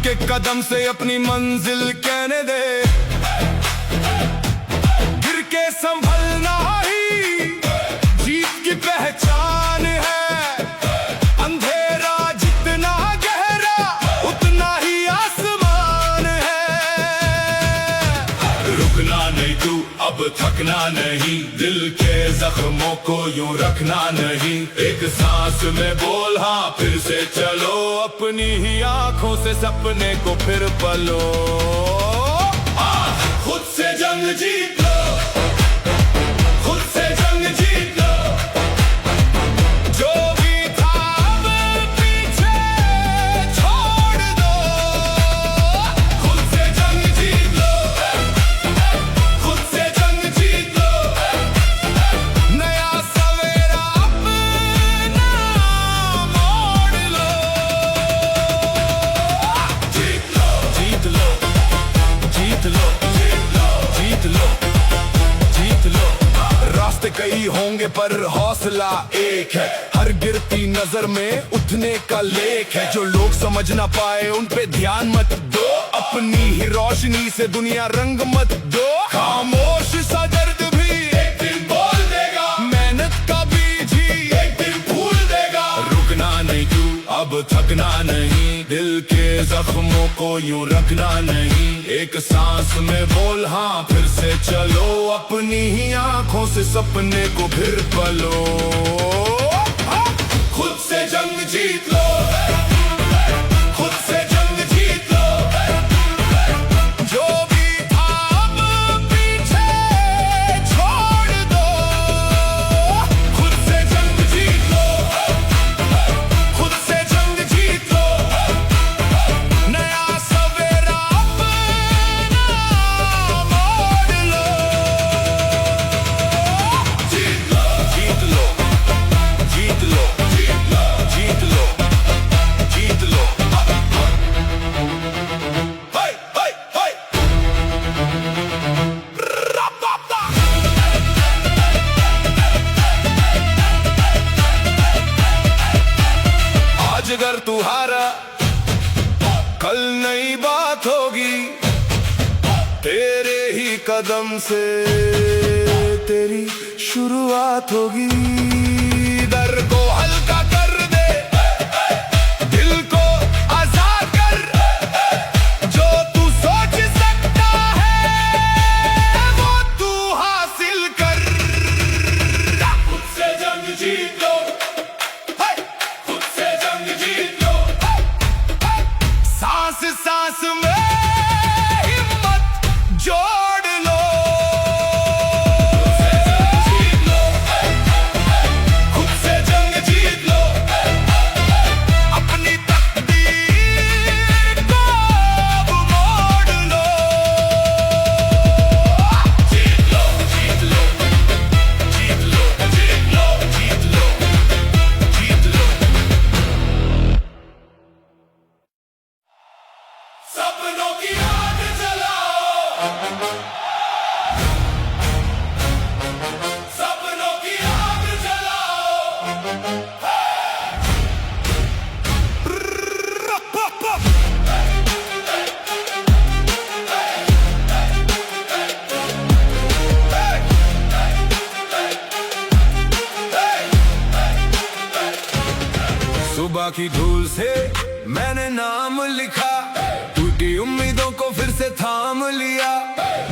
के कदम से अपनी मंजिल कहने दे, गिर के संभलना ही जीत की पहचान है। अंधेरा जितना गहरा उतना ही आसमान है। रुकना नहीं तू अब थकना नहीं, दिल के जख्मों को यूं रखना नहीं। एक सांस में बोल हाँ फिर से चलो, अपनी ही आंखों से सपने को फिर पलो। खुद से जंग जीत लो, खुद से जंग जीत लो। जो भी था अब पीछे छोड़ दो। खुद से जंग जीत लो, खुद से जंग जीत लो। नया सवेरा अपना मोड़ लो। जीत लो, जीत लो, जीत लो, जीत लो, जीत लो। रास्ते कई होंगे पर हौसला एक है, हर गिरती नजर में उठने का लेख है। जो लोग समझ ना पाए उन पे ध्यान मत दो, अपनी ही रोशनी से दुनिया रंग मत दो। खामोश सा दर्द भी एक दिन बोल देगा, मेहनत का बीज ही एक दिन फूल देगा। रुकना नहीं तू अब थकना नहीं, दिल के जख्मों को यूं रखना नहीं। एक सांस में बोल हाँ फिर से चलो, अपनी ही आंखों से सपने को फिर पलो। खुद से जंग जीत लो, खुद से जंग जीत लो। जो भी था अब पीछे छोड़ दो। खुद से जंग जीत लो, खुद से जंग जीत लो। नया सवेरा अपना मोड़ लो। जीत लो, जीत लो, जीत लो, जीत लो, जीत लो। हाय हाय हाय। आज अगर तू हारा कल नई बात होगी, तेरे ही कदम से तेरी शुरुआत होगी। डर को हल्का कर दे, दिल को आजाद कर। जो तू सोच सकता है वो तू हासिल कर। खुद से जंग जीत लो, खुद से जंग जीत लो। सांस सांस में हिम्मत जोड़ लो। खुद से जंग जीत लो, अपनी तकदीर को अब मोड़ लो। जीत लो, जीत लो, जीत लो, जीत लो, जीत लो, जीत लो। सपनों की आग जलाओ, सपनों की आग जलाओ। सुबह की धूल से मैंने नाम लिखा, टूटी उम्मीदों को फिर से थाम लिया।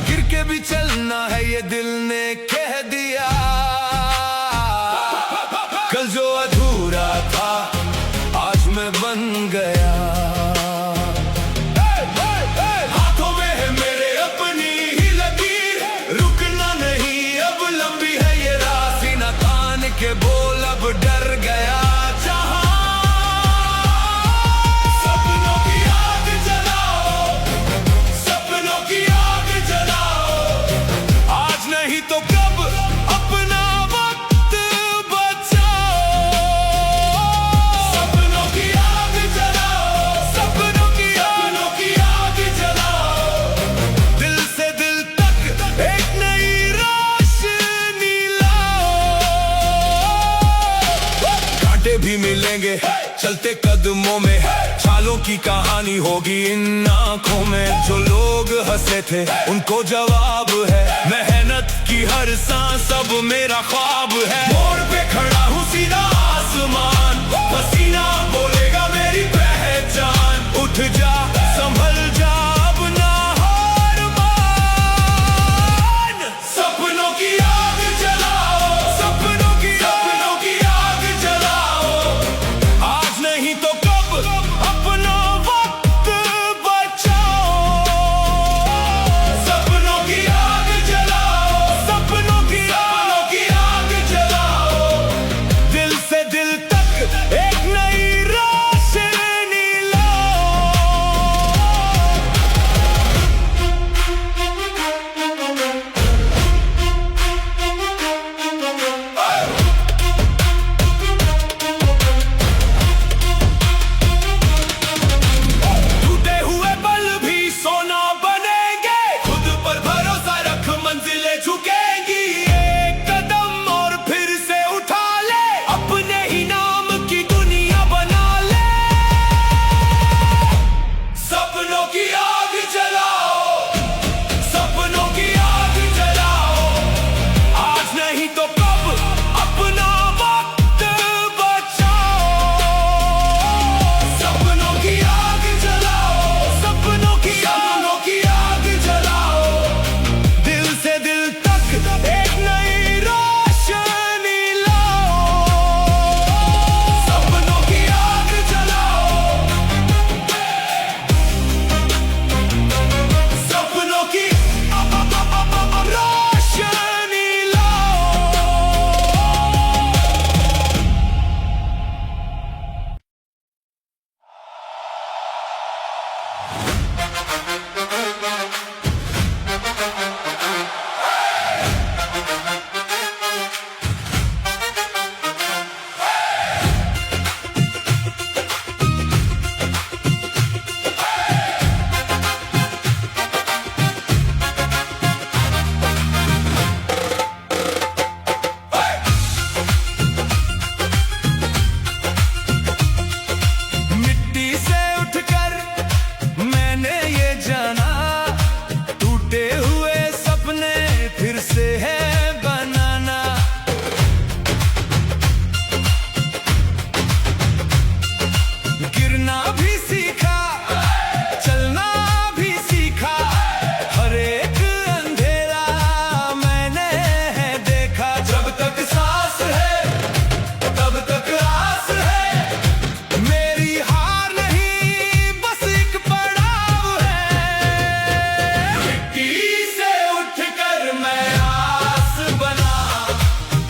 गिर के भी चलना है ये दिल ने कह दिया। कल जो अधूरा था आज मैं बन गया। हाथों में है मेरे अपनी ही लकीर, रुकना नहीं अब लंबी है ये राह। सीना तान के बोल अब डर गया। भी मिलेंगे चलते कदमों में। छालों की कहानी होगी इन आंखों में। जो लोग हंसे थे उनको जवाब है, मेहनत की हर सांस अब मेरा ख्वाब है। मोड़ पे खड़ा हूँ सीधा आसमान, पसीना बोलेगा मेरी पहचान। उठ जा संभल जा अब ना हार मान। सपनों की आग जलाओ, सपनों की आग जलाओ। आज नहीं तो कब अपना वक्त बचाओ। सपनों की आग जलाओ, सपनों की आग जलाओ। दिल से दिल तक एक नई रोशनी लाओ। टूटे हुए पल भी सोना बनेंगे, खुद पर भरोसा रख मंजिलें झुकेंगी। एक कदम और फिर से उठा ले, अपने ही नाम की दुनिया बना ले। सपनों की आग जलाओ, सपनों की आग जलाओ। आज नहीं तो कब अपना वक्त बचाओ। सपनों की आग जलाओ, सपनों की आग जलाओ। दिल से दिल तक एक नई रोशनी लाओ। सपनों की आग जलाओ, सपनों की रोशनी लाओ। मिट्टी से उठकर मैंने ये जाना, टूटे हुए सपने फिर से है बनाना। गिरना भी सीखा, चलना भी सीखा। हर एक अंधेरा मैंने है देखा। जब तक सांस है तब तक आस है, मेरी हार नहीं बस एक पड़ाव है। मिट्टी से उठकर मैं आस बना,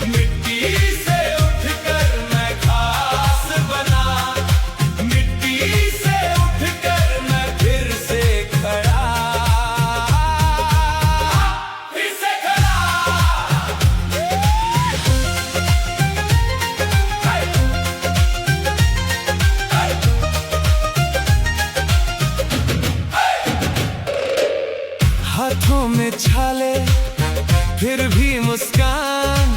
मिट्टी से उठकर मैं खास बना। मिट्टी से उठकर मैं फिर से खड़ा, फिर से खड़ा। हाथों में छाले फिर भी मुस्कान,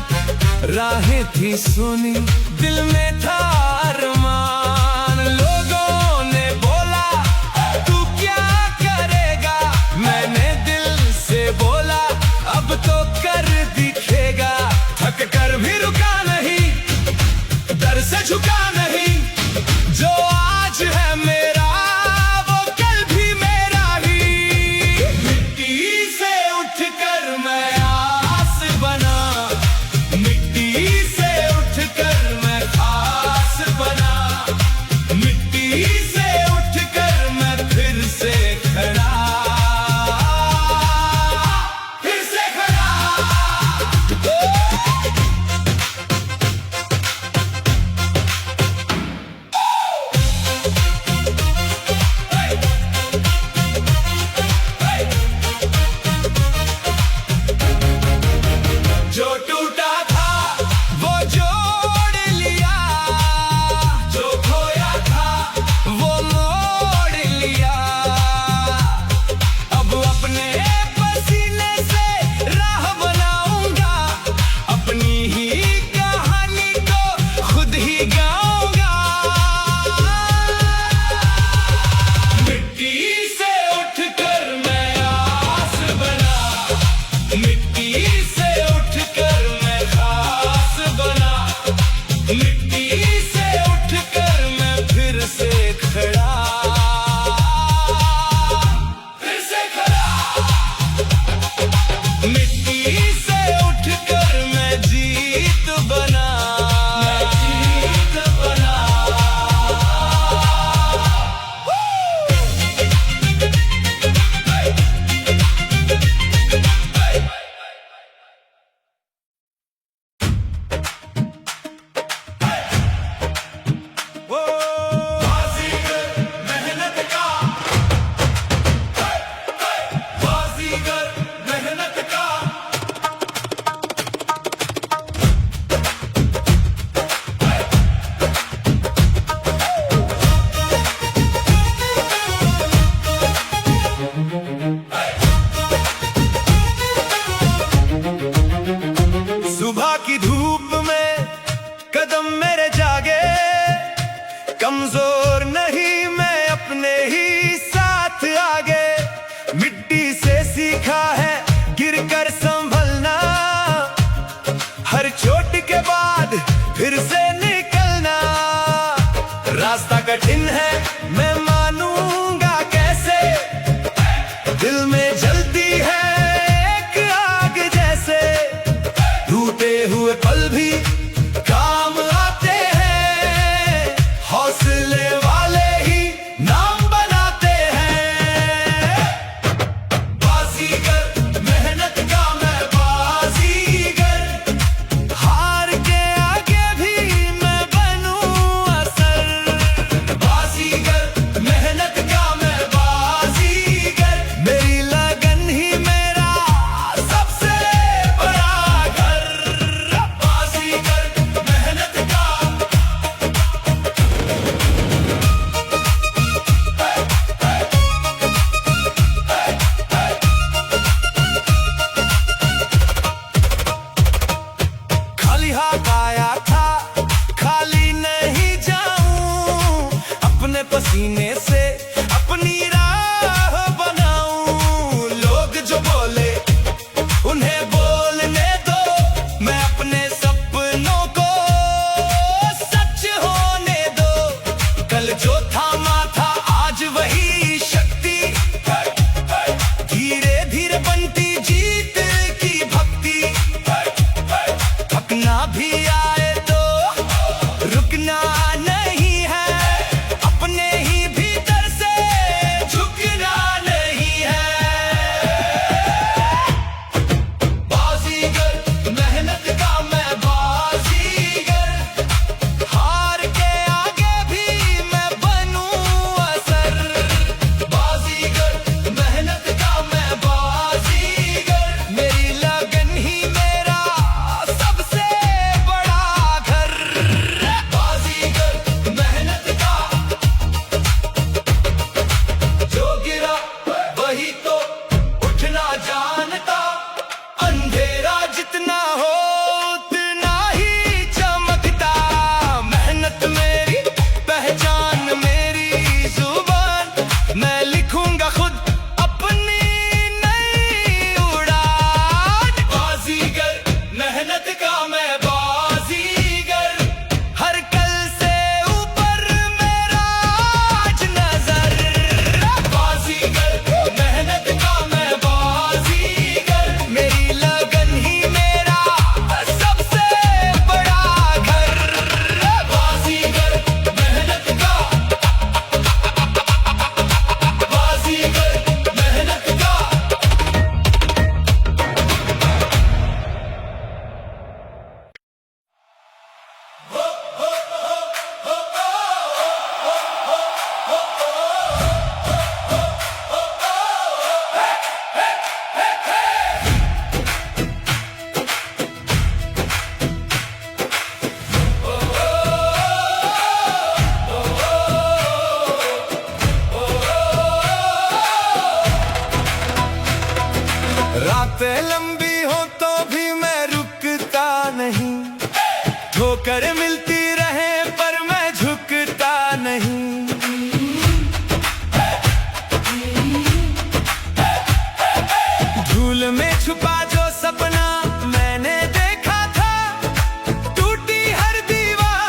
राहें थी सुनी दिल में था अरमान। लोगों ने बोला तू क्या करेगा, मैंने दिल से बोला अब तो कर दिखेगा। थक कर भी रुका नहीं, डर से झुका नहीं। जो आज है मेरा वो कल भी मेरा ही। मिट्टी से उठकर मैं आस बना, मिट्टी से उठकर मैं खास बना। मिट्टी से उठकर मैं फिर से खड़ा, मिट्टी से उठकर मैं जीत बना, सुबह की धूप में कदम मेरे जागे, कमजोर नहीं मैं अपने ही साथ आगे, मिट्टी से सीखा है गिरकर संभलना, हर चोट के बाद फिर से निकलना, रास्ता कठिन है मैं मानूंगा कैसे, दिल में जलती है एक आग जैसे, टूटे हुए पल भी काम आते हैं, हौसले वाले ही नाम बनाते हैं, बाजीगर मेहनत का मैं बाजीगर, हार के आगे भी मैं बनूं असर, बाजीगर मेहनत का मैं बाजीगर, मेरी लगन ही मेरा सबसे बड़ा घर, बाजीगर मेहनत का, खाली हाथ आया था खाली नहीं जाऊं, अपने पसीने से अपनी राह बनाऊं, लोग जो बोले उन्हें बोलने दो, मैं अपने सपनों को सच होने दो, कल जो थामा था आज वही शक्ति, धीरे धीरे बनती जीत की भक्ति, थकना भी आए तो रुकना नहीं है, अपने ही भीतर से झुकना नहीं है, बाजीगर मेहनत का मैं बाजीगर, हार के आगे भी मैं बनूं असर, बाजीगर मेहनत का मैं बाजीगर, मेरी लगन ही मेरा सबसे बड़ा घर, बाजीगर मेहनत का, जो गिरा वही तो उठना जानता, अंधेरा जितना हो उतना ही चमकता, मेहनत मेरी पहचान मेरी जुबान, मैं लिखूंगा खुद अपनी नई उड़ान, बाजीगर मेहनत का मैं बाजीगर, हर कल से ऊपर मेरा आज नजर, बाजीगर मेहनत का मैं बाजीगर, मेरी लगन ही मेरा सबसे बड़ा घर, बाजीगर मेहनत का, बाजीगर मेहनत का, रातें लंबी हो तो भी मैं रुकता नहीं, ठोकर मिलती रहे पर मैं झुकता नहीं, धूल में छुपा जो सपना मैंने देखा था, टूटी हर दीवार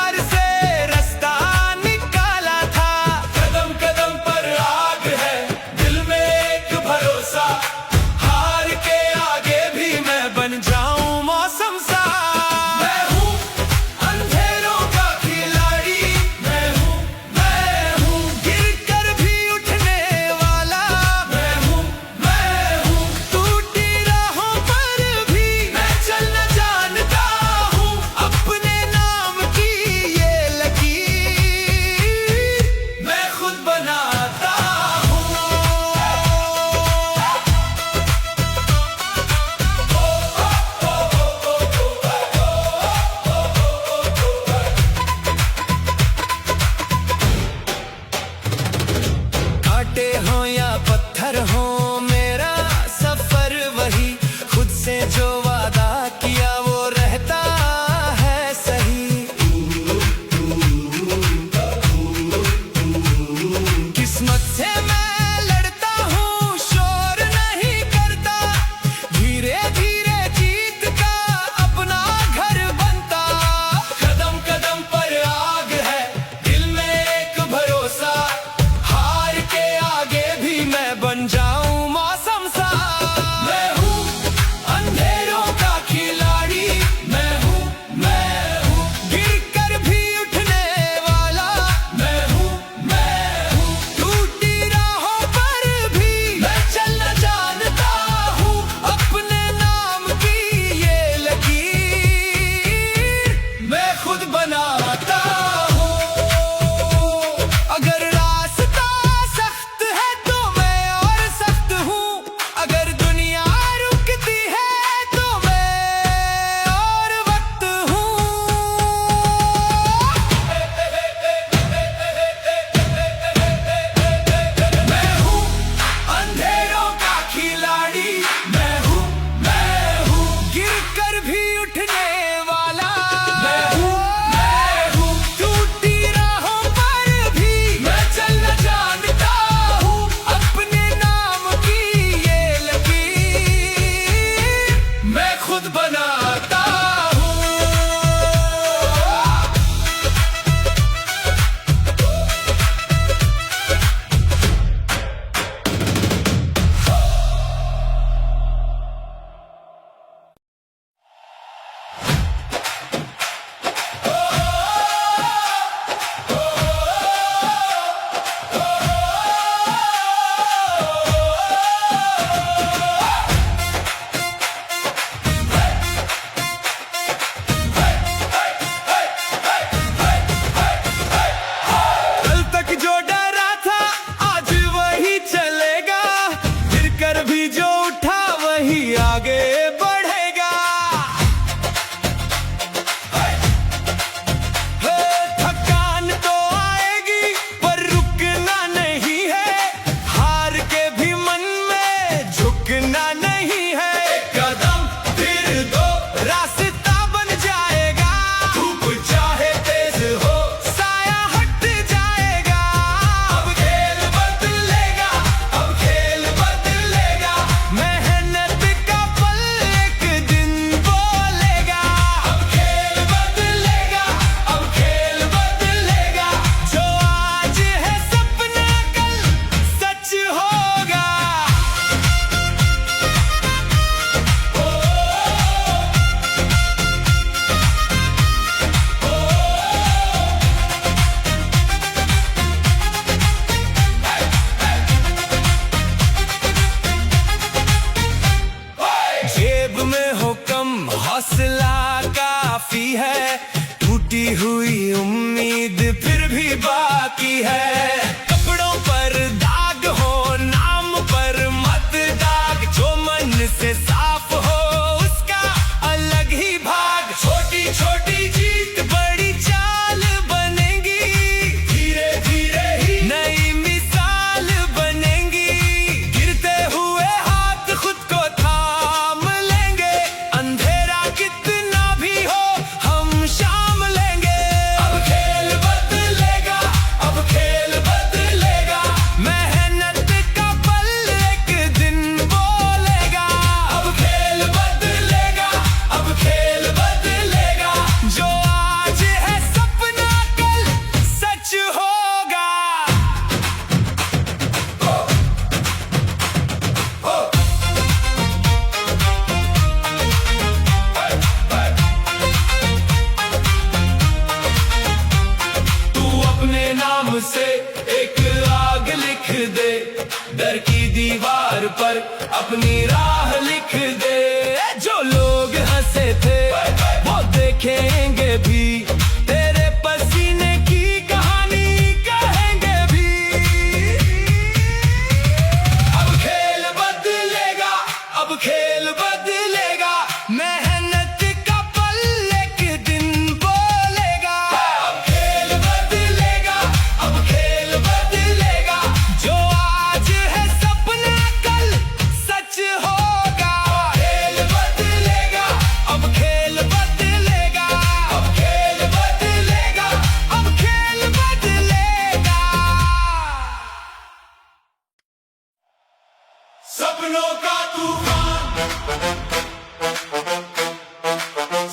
बनाता हूँ। अगर रास्ता सख्त है तो मैं और सख्त हूँ, अगर दुनिया रुकती है तो मैं और वक्त हूँ। मैं हूँ अंधेरों का खिलाड़ी, मैं हूँ गिर कर भी उठने वाला, मैं हूँ टूटी राहों पर भी मैं चलना जानता हूँ। अपने नाम की ये लकीर मैं खुद बनाता हूँ। कल तक जो डरा था आज वही चलेगा, गिर कर भी जो उठा वही आगे बढ़ेगा। थकान तो आएगी पर रुकना नहीं है, हार के भी मन में झुकना नहीं है। एक कदम फिर दो रास्ता बन जाएगा, धूप चाहे तेज हो साया हट जाएगा। अब खेल बदलेगा, अब खेल बदलेगा, मेहनत का पल एक दिन बोलेगा। अब खेल बदलेगा, अब खेल बदलेगा, जो आज है सपना कल सच होगा। जेब में हो कम हौसला काफी है, टूटी हुई उम्मीद फिर भी बाकी है। कपड़ों पर दाग हो नाम पर मत दाग, जो मन से साफ हो उसका अलग ही भाग। छोटी छोटी जीत बड़ी चाल बनेगी, धीरे धीरे ही नई मिसाल बनेगी। गिरते हुए हाथ खुद को थाम लेंगे, अंधेरा कितना भी हो हम शाम लेंगे। अब खेल बदलेगा, अब खेल बदलेगा, मेहनत का पल एक दिन बोलेगा। अब खेल बदलेगा, अब खेल बदलेगा, जो आज है सपना कल सच होगा। तू अपने नाम से एक आग लिख दे, डर की दीवार पर अपनी राह लिख दे। जो लोग हंसे थे वो देखेंगे भी, तेरे पसीने की कहानी कहेंगे भी। अब खेल बदलेगा, अब खेल बदलेगा, मेहनत का पल एक दिन बोलेगा। अब खेल बदलेगा, अब खेल बदलेगा, जो आज है सपना कल सच होगा। खेल बदलेगा, अब खेल बदलेगा, अब खेल बदलेगा, अब खेल बदलेगा। सपनों का तूफान,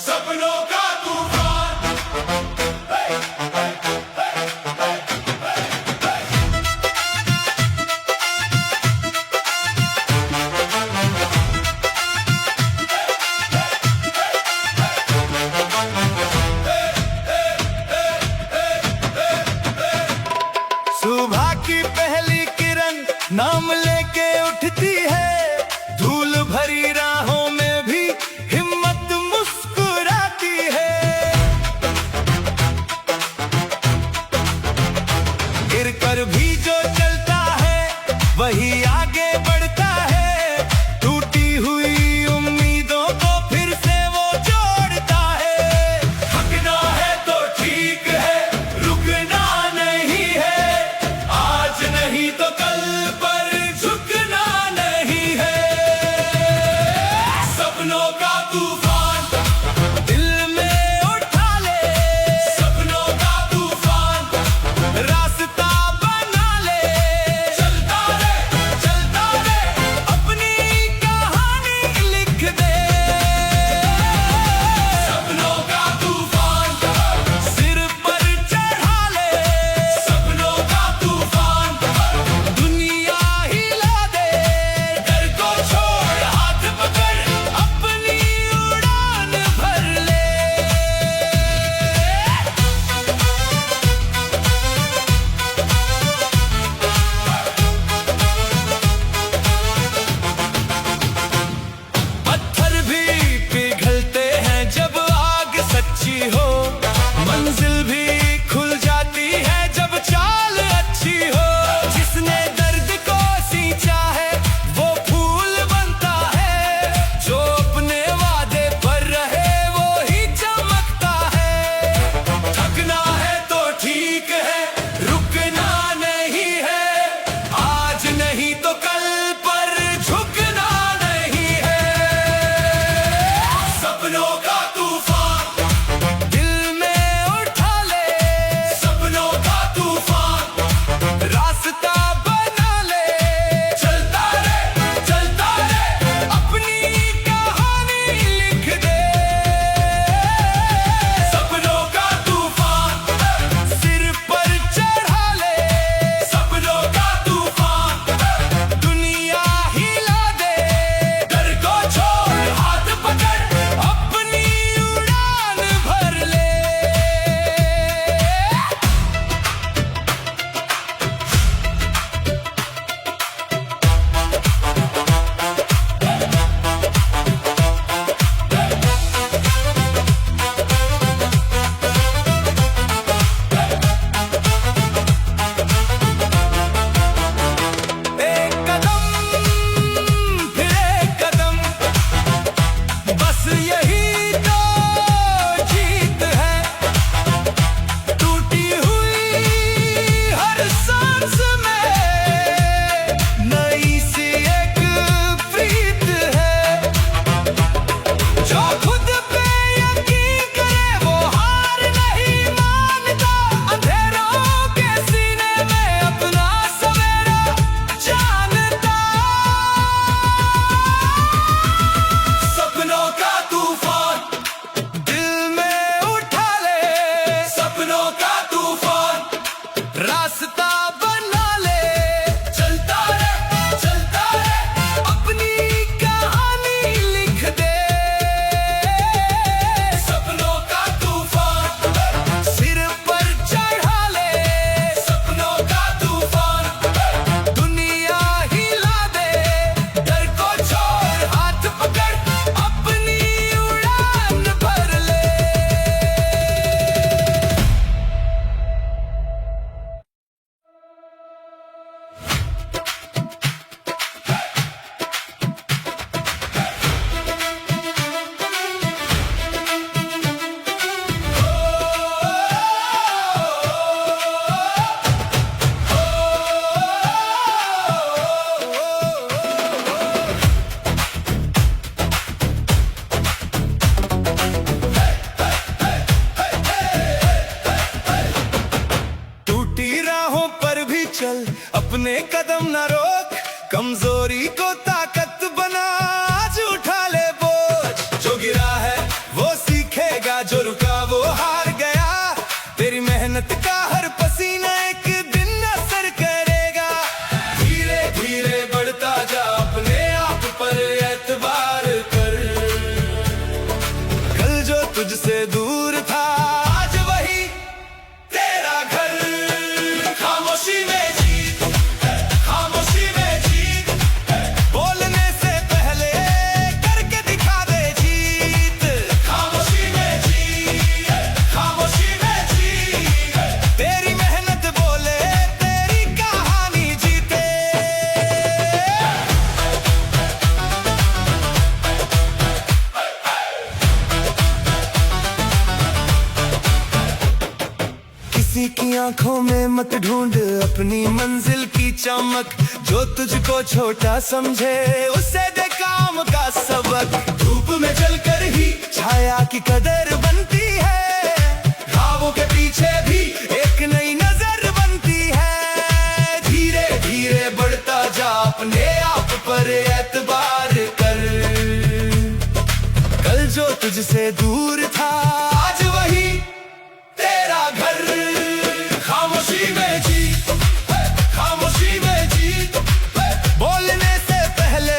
सपनों का तूफान, सुबह की पहली किरण नाम लेके उठती है, धूल भरी राहों में भी हिम्मत मुस्कुराती है। अपने कदम न रोक, कमजोरी को ताकत बना, आज उठा ले बोझ। जो गिरा है वो सीखेगा, जो रुका वो हार गया। तेरी मेहनत का हर पसीना एक दिन असर करेगा। धीरे धीरे बढ़ता जा, अपने आप पर एतबार कर। कल जो तुझसे दूर था, आज वही तेरा घर। खामोशी में जीत, खामोशी में जीत, बोलने से पहले करके दिखा दे जीत। खामोशी में जीत, खामोशी में जीत, तेरी मेहनत बोले, तेरी कहानी जीते। किसी की आंखों में मत ढूंढ अपनी मंजिल की चमक। जो तुझको छोटा समझे उसे दे काम का सबक। धूप में जलकर ही छाया की कदर बनती है। घावों के पीछे भी एक नई नजर बनती है। धीरे धीरे बढ़ता जा, अपने आप पर एतबार कर। कल जो तुझसे दूर था, आज वही तेरा घर। खामोशी में जीत, खामोशी में जीत, बोलने से पहले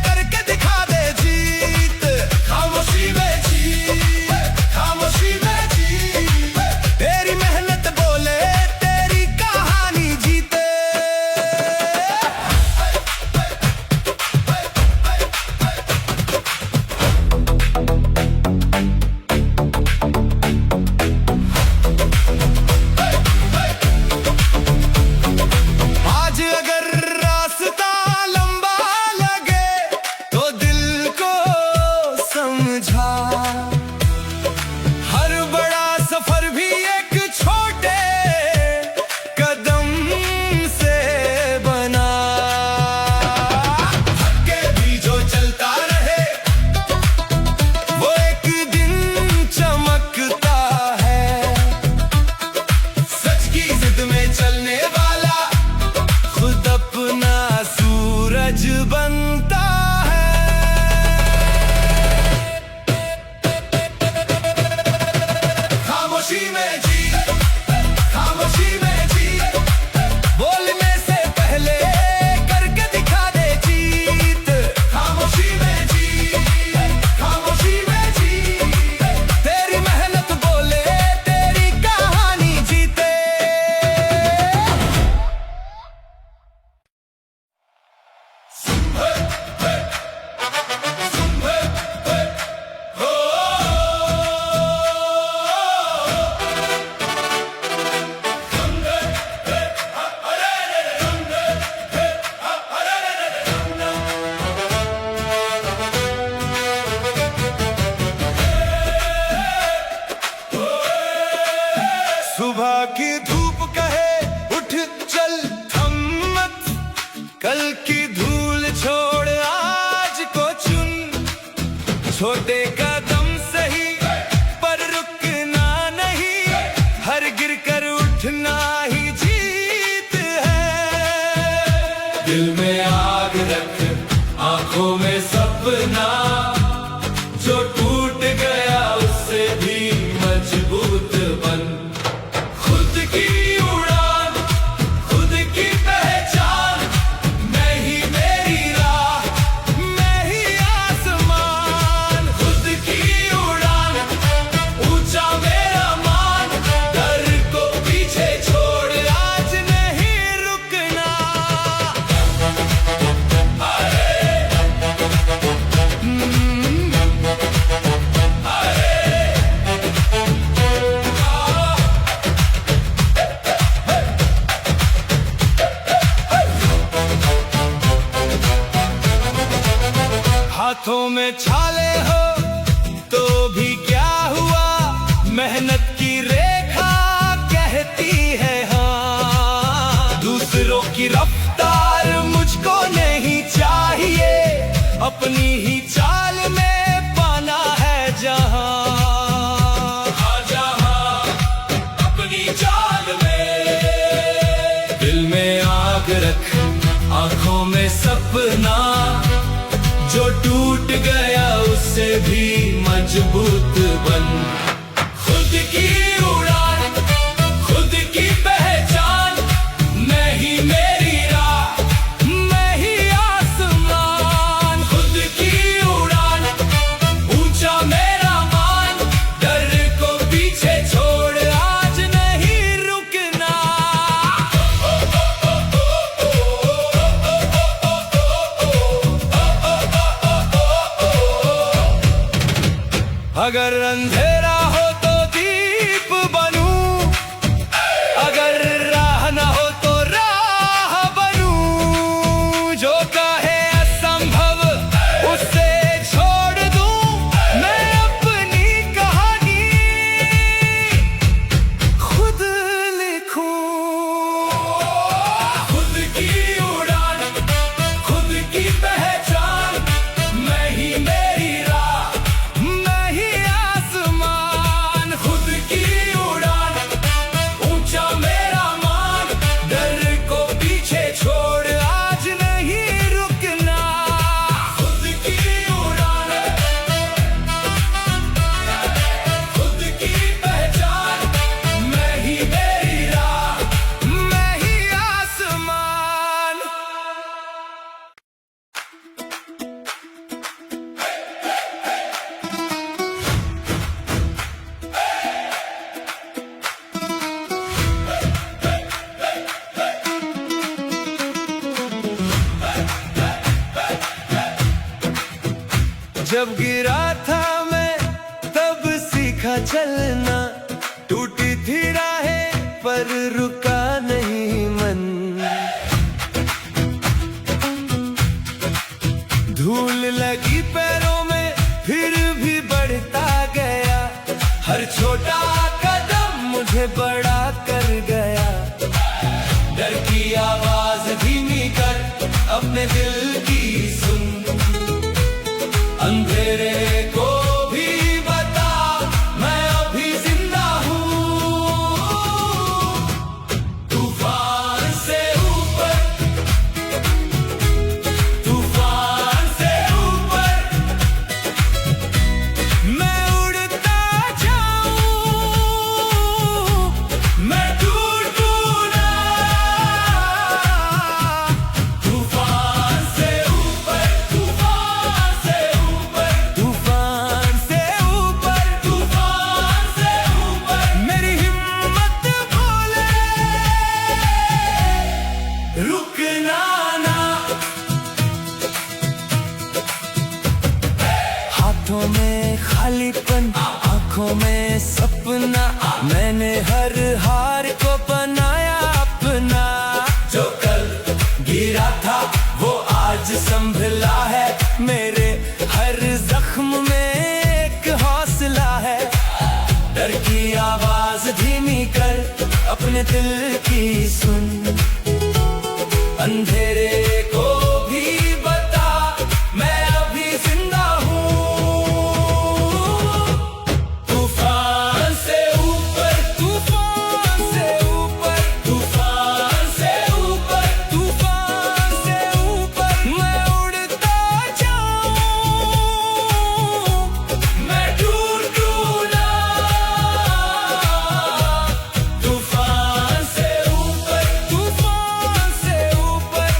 करके दिखा दे जीत। खामोशी में जीत, खामोशी में जीत, तेरी मेहनत बोले, तेरी कहानी जीते। आज अगर रास्ता लंबा लगे तो दिल को समझा। हर बड़ा सफर भी एक छोटे कदम से बना। थक के भी जो चलता रहे वो एक दिन चमकता है। सच की जिद में चलने वाला खुद अपना सूरज बनता है। खामोशी में जीत, खामोशी में जीत, बोलने से पहले करके दिखा दे जीत। खामोशी में जीत, खामोशी में जीत, तेरी मेहनत बोले, तेरी कहानी जीते। सुबह की धूप कहे उठ चल, थम मत, कल की धूल छोड़ आज को चुन। छोटे कदम सही पर रुकना नहीं, हर गिर कर उठना ही जीत है। दिल में आग रख, आंखों में सपना, जो टूट गया उससे भी मजबूत बन। खुद की उड़ान, खुद की पहचान, मैं ही मेरी राह, मैं ही आसमान। खुद की उड़ान, ऊंचा मेरा मान, डर को पीछे छोड़ आज नहीं रुकना। हाथों में छाले हो तो भी क्या हुआ, मेहनत की रेखा कहती है हाँ। दूसरों की रफ्तार मुझको नहीं चाहिए, अपनी ही चाल में पाना है जहां। अपनी चाल में दिल में आग रख, सपना जो टूट गया उससे भी मजबूत बन। खुद की उड़ान, खुद की पहचान, मैं ही मेरी राह, मैं ही आसमान। खुद की उड़ान, ऊंचा मेरा मान, डर को पीछे छोड़ आज नहीं रुकना। अगर अंधेरा हो तो दीप बनूं, अगर राह न हो तो राह बनूं। जो कहे असंभव उसे छोड़ दूं, मैं अपनी कहानी खुद लिखूं। खुद की उड़ान, खुद की पहचान, मैं ही मेरी राह, मैं ही आसमान। खुद की उड़ान, ऊंचा मेरा मान, डर को पीछे छोड़ आज नहीं रुकना। खुद की उड़ान, खुद की पहचान, मैं ही मेरी राह, मैं ही आसमान। जब गिरा था मैं तब सीखा चलना, टूटी थी राहें पर रुका नहीं मन। धूल लगी पैरों में फिर भी बढ़ता गया, हर छोटा कदम मुझे बड़ा कर गया। डर की आवाज धीमी कर अपने दिल की सुन, अंधेरे को भी बता मैं अभी जिंदा हूँ। तूफान से ऊपर, तूफान से ऊपर मैं उड़ता जाऊं, मैं टूटूं ना। तूफान से ऊपर, तूफान से ऊपर, तूफान से ऊपर, तूफान से ऊपर मेरी हिम्मत बोले रुकना ना। हाथों में खालीपन, आंखों में सपना, मैंने हर हार को बनाया अपना। जो कल गिरा था वो आज संभला है, मेरे हर जख्म में एक हौसला है। डर की आवाज धीमी कर अपने दिल की सुन, अंधेरे को भी बता मैं अभी जिंदा हूँ। तूफान से ऊपर, तूफान से ऊपर, तूफान से ऊपर, तूफान से ऊपर मैं उड़ता जाऊं, मैं टूटूं ना। तूफान से ऊपर, तूफान से ऊपर,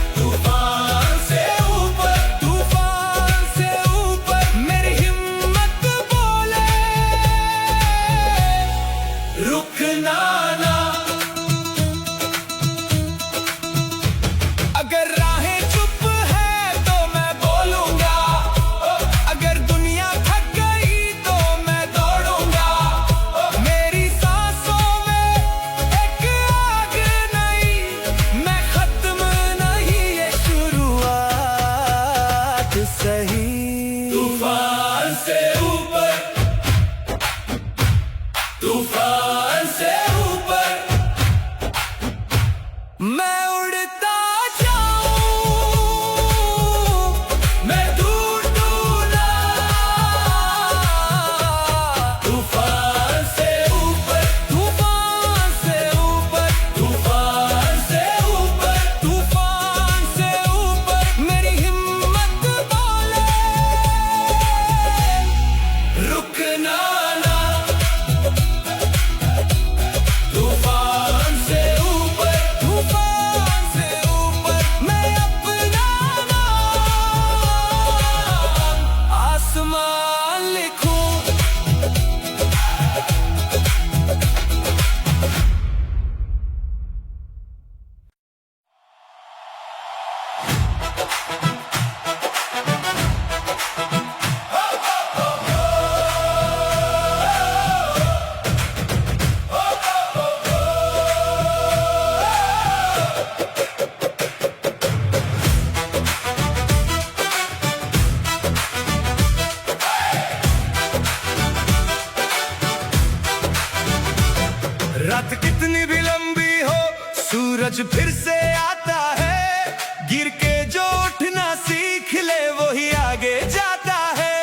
कितनी भी लंबी हो सूरज फिर से आता है। गिर के जो उठना सीख ले वही आगे जाता है।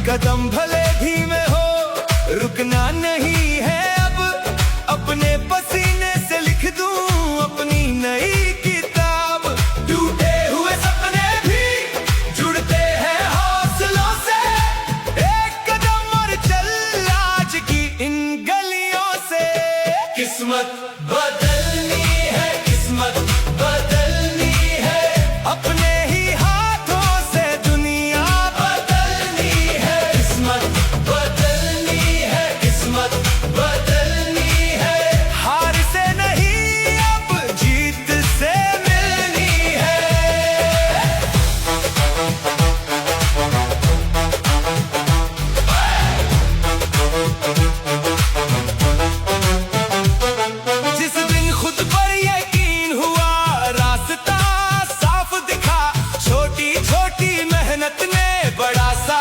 कदम भले धीमे हो रुकना नहीं है अब। अपने पसीने से लिख दूं अपनी नई किताब। टूटे हुए सपने भी जुड़ते हैं हौसलों से। एक कदम और चल आज की इन गलियों से। किस्मत बदलनी है, किस्मत बदलनी है। अपने ही हाथों से दुनिया बदलनी है। किस्मत बदलनी है, किस्मत बदलनी है। हार से नहीं अब जीत से मिलनी है। जिस दिन खुद पर यकीन हुआ रास्ता साफ दिखा। छोटी छोटी मेहनत ने बड़ा सा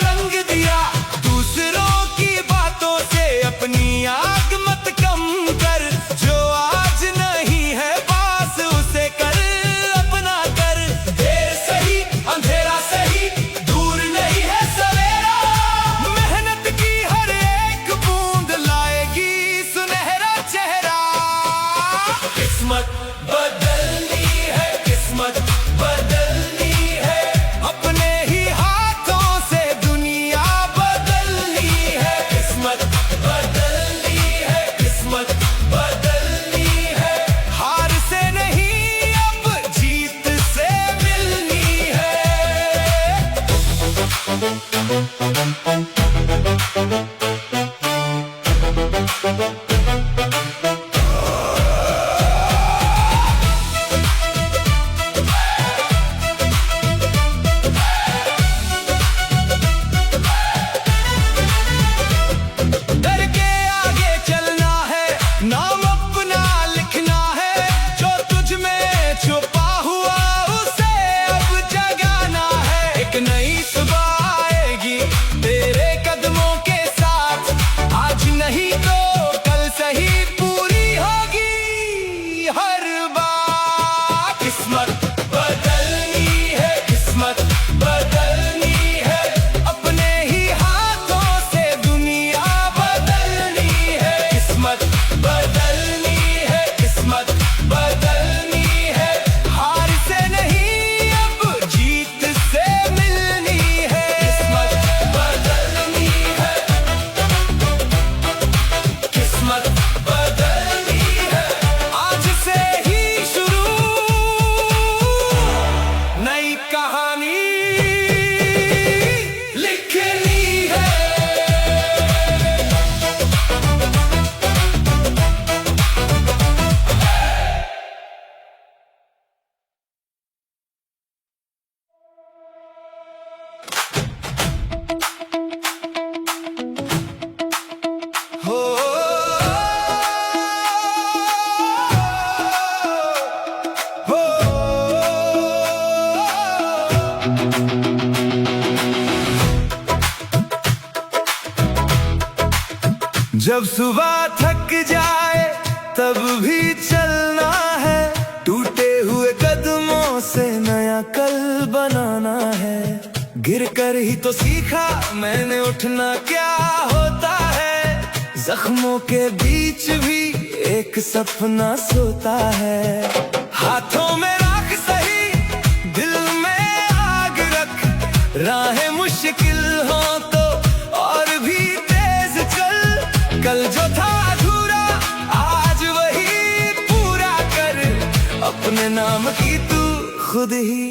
रंग दिया। दूसरों की बातों से अपनी आग मत कम कर। जो आज नहीं है पास उसे कर अपना कर। देर सही अंधेरा सही दूर नहीं है सवेरा। मेहनत की हर एक बूंद लाएगी सुनहरा चेहरा। किस्मत बदलनी है, किस्मत बदलनी है। अपने ही हाथों से दुनिया बदलनी है। किस्मत बदलनी है, किस्मत बदलनी है। हार से नहीं अब जीत से मिलनी है। डर के आगे चलना है, नाम अपना लिखना है। जो तुझ में छुपा हुआ उसे अब जगाना है। एक नई सुबह आएगी तेरे कदमों के साथ। आज नहीं तो कल सही पूरी होगी हर बात। किस्मत बदलनी है, किस्मत बदलनी है। अपने ही हाथों से दुनिया बदलनी है। किस्मत बदलनी है, किस्मत बदलनी है। हार से नहीं अब जीत से मिलनी है। किस्मत बदलनी है, किस्मत बदलनी है। आज से ही शुरू नई कहानी लिखनी है। हो हो जब सुबह थक जाए तब भी चलना है। टूटे हुए कदमों से नया कल बनाना है। गिर कर ही तो सीखा मैंने उठना क्या होता है। जख्मों के बीच भी एक सपना सोता है। हाथों में राख सही दिल में आग रख। राहें मुश्किल हो तो और भी तेज चल। कल जो था अधूरा आज वही पूरा कर। अपने नाम की तू खुद ही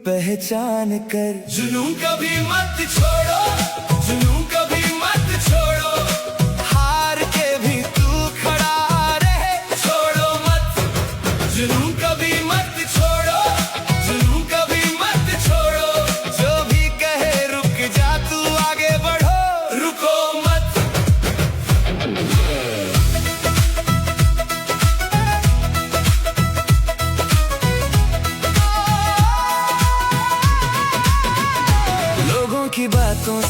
पहचान कर। जुनून कभी मत छोड़ो, जुनून कभी मत छोड़ो। हार के भी तू खड़ा रहे, छोड़ो मत। जुनून कभी मत छोड़ो, जुनून कभी मत छोड़ो। जो भी कहे रुक जा तू आगे बढ़ो, रुको मत। लोगों की बातों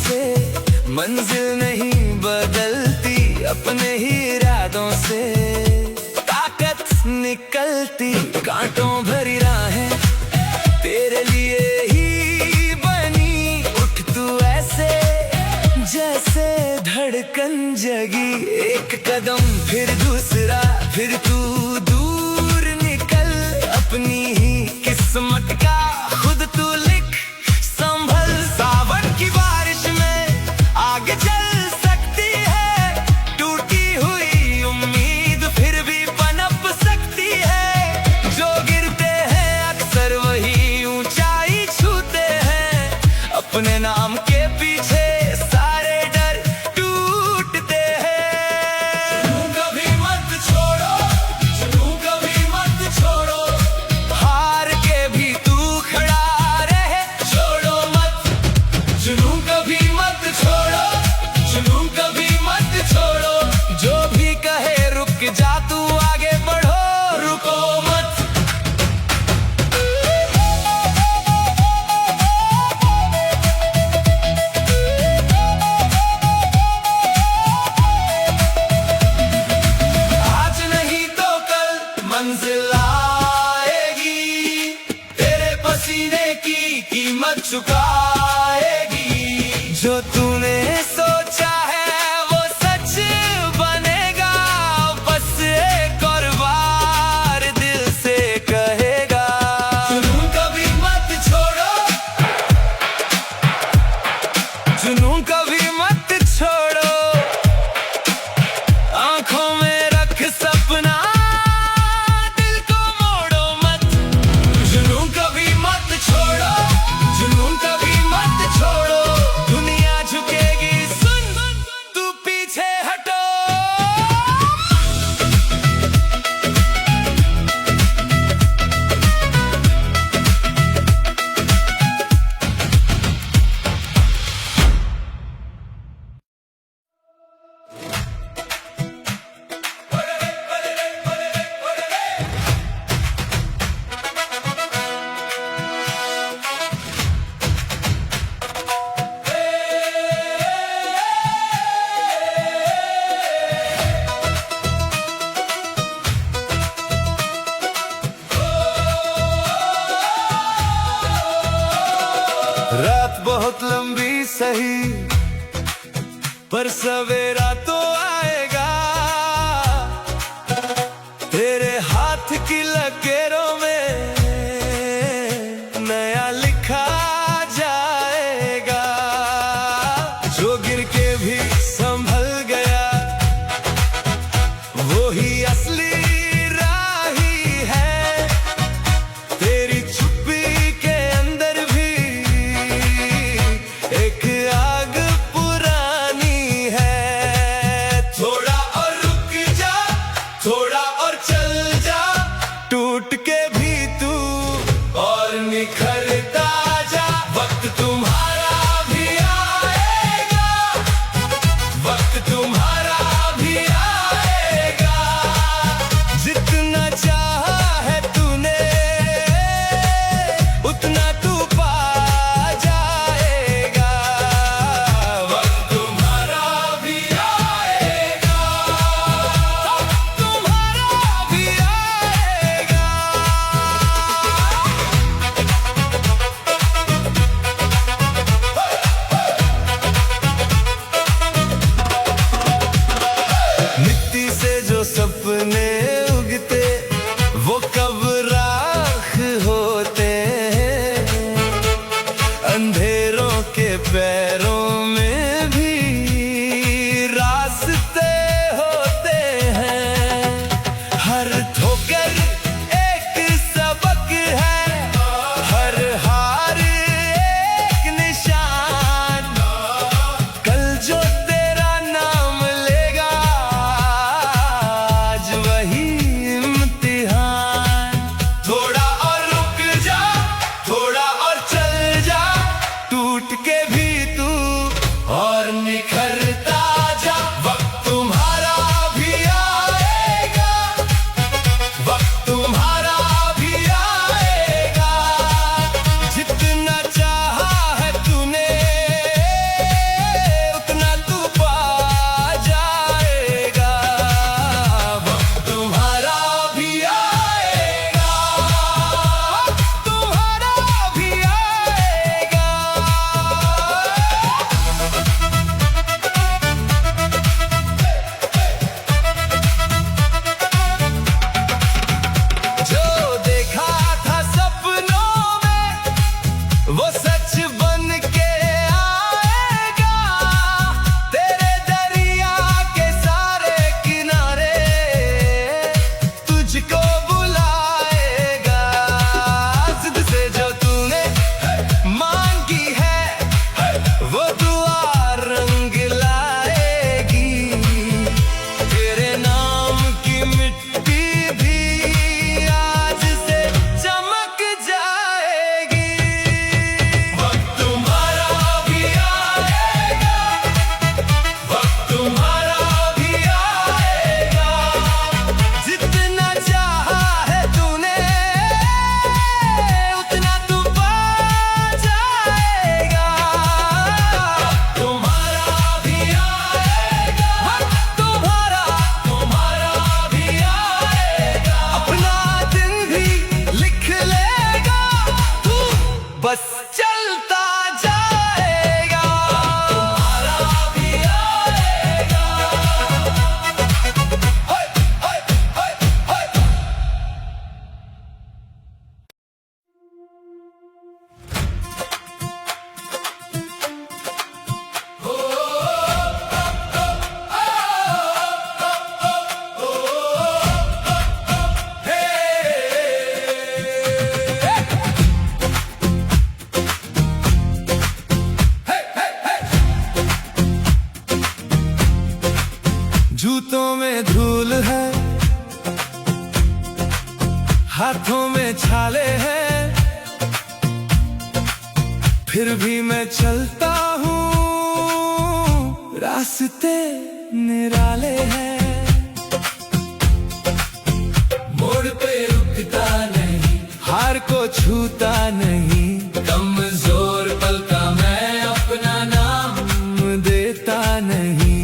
मंजिल नहीं बदलती अपने ही इरादों से, ताकत निकलती कांटों भरी राहें तेरे लिए ही बनी। उठ तू ऐसे जैसे धड़कन जगी, एक कदम फिर दूसरा, फिर तू दूर निकल। अपनी ही किस्मत का खुद तू लिख संभल। सावन की बारिश में आगे चल सकती है, टूटी हुई उम्मीद फिर भी पनप सकती है। जो गिरते हैं अक्सर वही ऊंचाई छूते हैं, अपने नाम के पीछे सारे डर टूटते हैं। जुनून कभी मत छोड़ो, जुनून कभी मत छोड़ो, हार के भी तू खड़ा रहे, छोड़ो मत। जुनून कभी मत छोड़ो, जुनून कभी मत छोड़ो, जो भी कहे रुक जा तू आगे बढ़ो, रुको मत। आज नहीं तो कल मंजिल आएगी, तेरे पसीने की कीमत चुकाएगी। जो तूने सोचा है वो सच बनेगा, बस एक और बार दिल से कहेगा। जुनून कभी मत छोड़ो, जुनून कभी मत छोड़ो, आंखों में रख सपना, दिल को मोड़ो मत। जुनून कभी मत छोड़ो, जुनून कभी मत छोड़ो, दुनिया झुकेगी सुन, तू पीछे हटो। रात बहुत लंबी सही, पर सवेरा तो आएगा। तेरे हाथ की लकीरों में नया लिखा जाएगा। जो गिर के भी संभल गया वो ही असली राही है। तेरी चुप्पी के अंदर भी एक आग पुरानी है। थोड़ा और रुक जा, थोड़ा और चल जा, टूट के भी तू और निखरता जा। वक्त तुम्हारा भी आएगा, वक्त तुम्हारा भी आएगा। जितना चाहा है तूने उतना तू पा जाएगा। वक्त तुम्हारा भी आएगा, वक्त तुम्हारा भी आएगा। मिट्टी से जो सपने उगते वो कब राख होते हैं। अंधेरों के पैरों में भी रास्ते होते हैं। हर ठोकर एक सबक है, हर हार एक निशान। कल जो तेरा नाम लेगा आज वही इम्तिहान। थोड़ा और रुक जा, थोड़ा और चल जा, टूट के भी तू और निखरता जा। वक्त तुम्हारा भी आएगा, वक्त तुम्हारा भी आएगा। जितना चाहा है तूने उतना जूतों में धूल है, हाथों में छाले हैं, फिर भी मैं चलता हूँ, रास्ते निराले हैं। मोड़ पे रुकता नहीं, हार को छूता नहीं, कमजोर पल का मैं अपना नाम देता नहीं।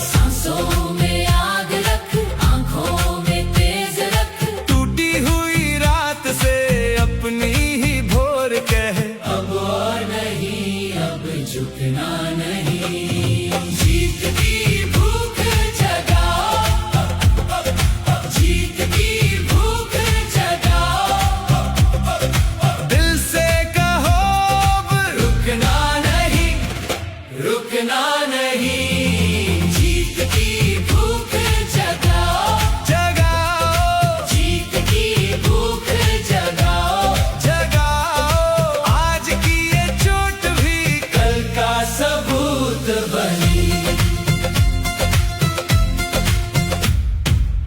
सांसों में आग रख, आंखों में तेज रख, टूटी हुई रात से अपनी ही भोर कह, अब और नहीं, अब झुकना नहीं। जीत की भूख जगाओ, जीत की भूख जगाओ, दिल से कहो अब रुकना नहीं, रुकना नहीं। जीत की भूख जगाओ, जगाओ, जीत की भूख जगाओ, जगाओ, आज की ये चोट भी कल का सबूत बनी।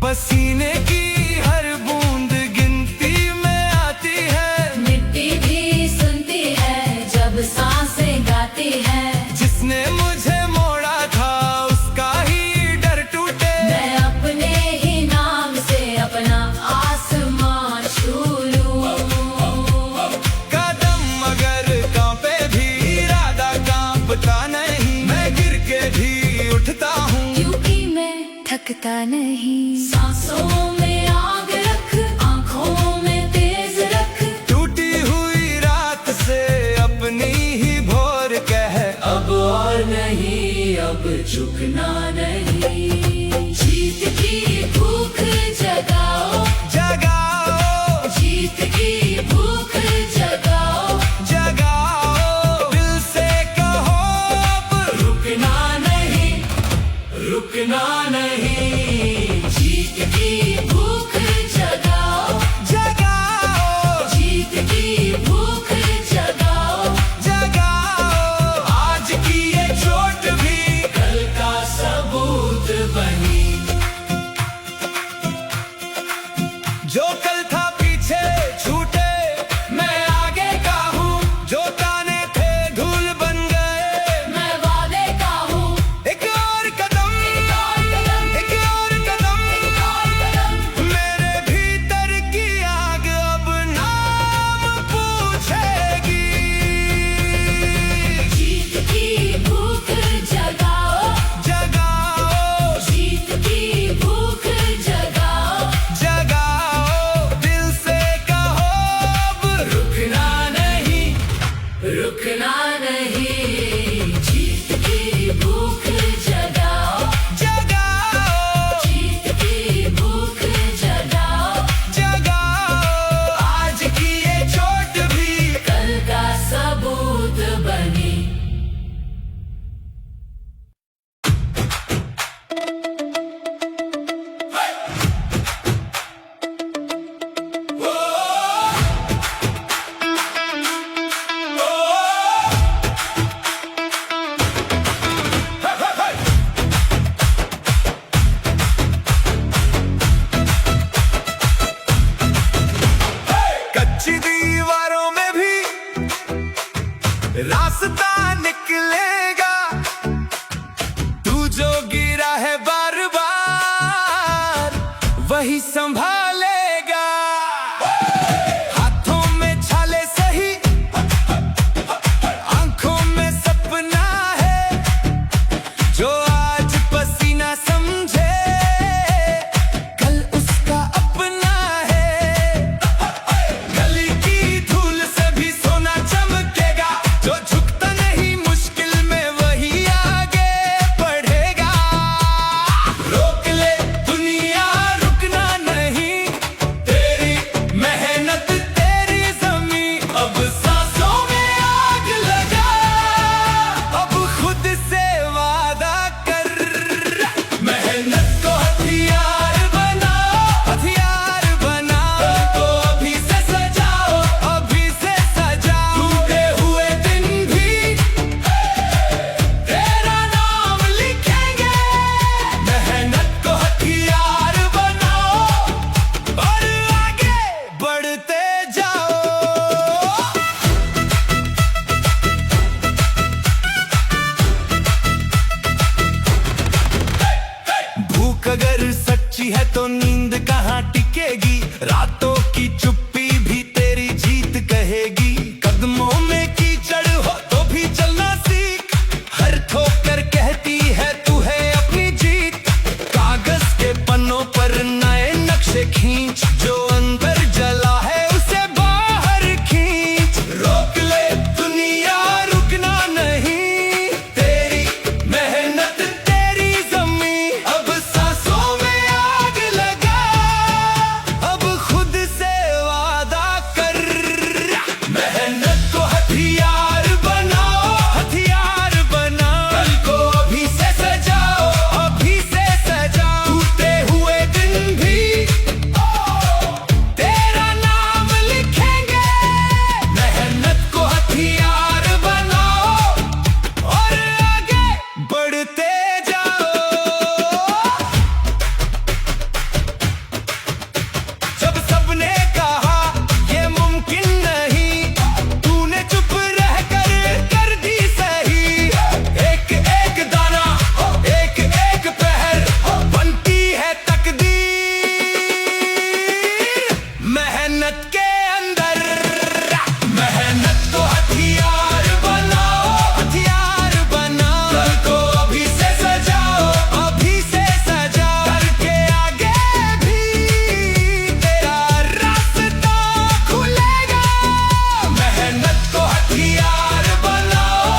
पसीने की हर बूंद गिनती में आती है, मिट्टी भी सुनती है जब सांसें गाती है। जिसने मुझे मोड़ा था उसका ही डर टूटे, मैं अपने ही नाम से अपना आसमान छू लूं। कदम मगर कांपे भी इरादा कांपता नहीं, मैं गिर के भी उठता हूँ, क्योंकि मैं थकता नहीं। सांसों में आग रख, आंखों में तेज रख, टूटी हुई रात से अपनी ही भोर कह, अब और नहीं, अब झुकना नहीं। जीत की भूख जगाओ, जगाओ, जीत की भूख जगाओ, जगाओ, दिल से कहो अब रुकना नहीं, रुकना नहीं। जीत की भूख जगाओ, जगाओ, जीत की भूख जगाओ, जगाओ, आज की ये चोट भी कल का सबूत बनी। जो कल था पीछे छूटे, मैं आगे का हूँ, जो ताने थे धूल बन गए, मैं वादे का हूँ, एक और कदम, एक रातों की चुप्पी भी तेरी जीत कहेगी। कदमों में कीचड़ हो तो भी चलना सीख, हर ठोकर कहती है तू है अपनी जीत। कागज के पन्नों पर नए नक्शे खींच, जो अंदर जला है उसे बाहर खींच। रोक ले दुनिया रुकना नहीं, तेरी मेहनत तेरी जमीन। अब सांसों में आग लगा, अब खुद से वादा कर। मेहनत को हथियार बनाओ, हथियार बनाओ। कल को अभी से सजाओ, अभी से सजाओ। टूटे हुए दिन भी तेरा नाम लिखेंगे। मेहनत को हथियार बनाओ और आगे बढ़ते जाओ। जब सबने कहा ये मुमकिन नहीं, तूने चुप रहकर कर दी सही। एक एक दाना, एक एक पहर बनती है तकदीर। मेहनत के अंदर मेहनत को हथियार बनाओ, हथियार बनाओ। कल को अभी से सजाओ, अभी से सजाओ। करके आगे भी तेरा रास्ता खुलेगा। मेहनत को हथियार बनाओ